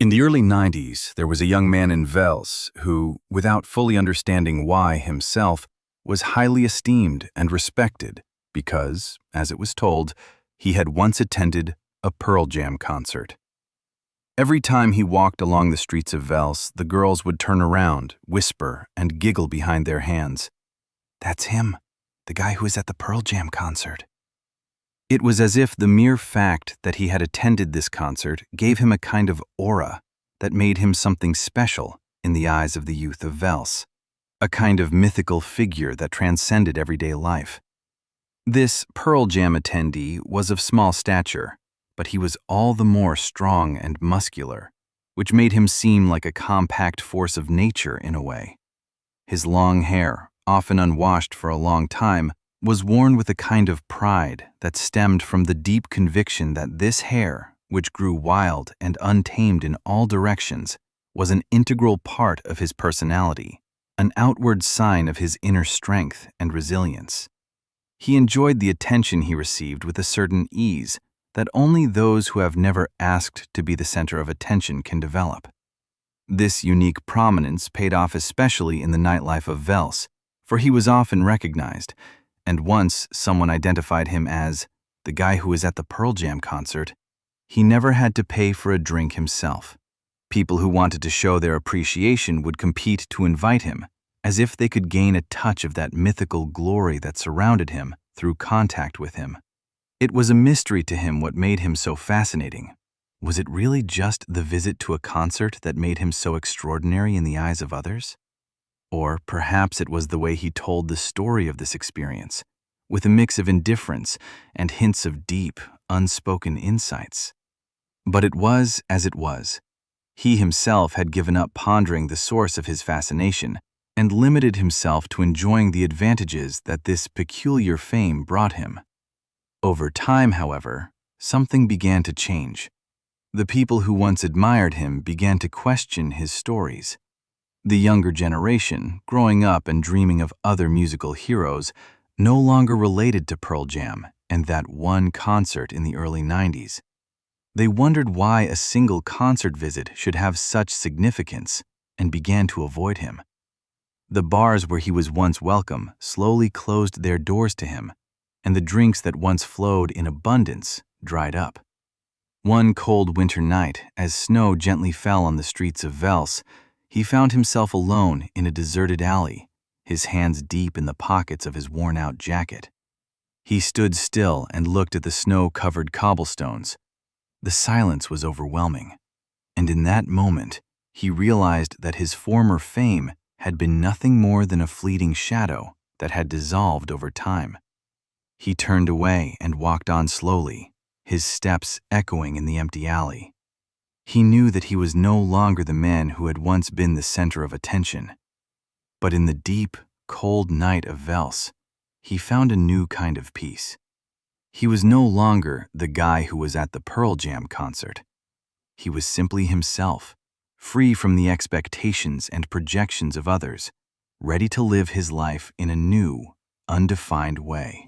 In the early 90s, there was a young man in Wels who, without fully understanding why himself, was highly esteemed and respected because, as it was told, he had once attended a Pearl Jam concert. Every time he walked along the streets of Wels, the girls would turn around, whisper, and giggle behind their hands. "That's him, the guy who was at the Pearl Jam concert." It was as if the mere fact that he had attended this concert gave him a kind of aura that made him something special in the eyes of the youth of Wels, a kind of mythical figure that transcended everyday life. This Pearl Jam attendee was of small stature, but he was all the more strong and muscular, which made him seem like a compact force of nature in a way. His long hair, often unwashed for a long time, was worn with a kind of pride that stemmed from the deep conviction that this hair, which grew wild and untamed in all directions, was an integral part of his personality, an outward sign of his inner strength and resilience. He enjoyed the attention he received with a certain ease that only those who have never asked to be the center of attention can develop. This unique prominence paid off especially in the nightlife of Wels, for he was often recognized, and once someone identified him as the guy who was at the Pearl Jam concert. He never had to pay for a drink himself. People who wanted to show their appreciation would compete to invite him, as if they could gain a touch of that mythical glory that surrounded him through contact with him. It was a mystery to him what made him so fascinating. Was it really just the visit to a concert that made him so extraordinary in the eyes of others? Or perhaps it was the way he told the story of this experience, with a mix of indifference and hints of deep, unspoken insights. But it was as it was. He himself had given up pondering the source of his fascination and limited himself to enjoying the advantages that this peculiar fame brought him. Over time, however, something began to change. The people who once admired him began to question his stories. The younger generation, growing up and dreaming of other musical heroes, no longer related to Pearl Jam and that one concert in the early 90s. They wondered why a single concert visit should have such significance and began to avoid him. The bars where he was once welcome slowly closed their doors to him, and the drinks that once flowed in abundance dried up. One cold winter night, as snow gently fell on the streets of Wels, he found himself alone in a deserted alley, his hands deep in the pockets of his worn-out jacket. He stood still and looked at the snow-covered cobblestones. The silence was overwhelming, and in that moment, he realized that his former fame had been nothing more than a fleeting shadow that had dissolved over time. He turned away and walked on slowly, his steps echoing in the empty alley. He knew that he was no longer the man who had once been the center of attention. But in the deep, cold night of Wels, he found a new kind of peace. He was no longer the guy who was at the Pearl Jam concert. He was simply himself, free from the expectations and projections of others, ready to live his life in a new, undefined way.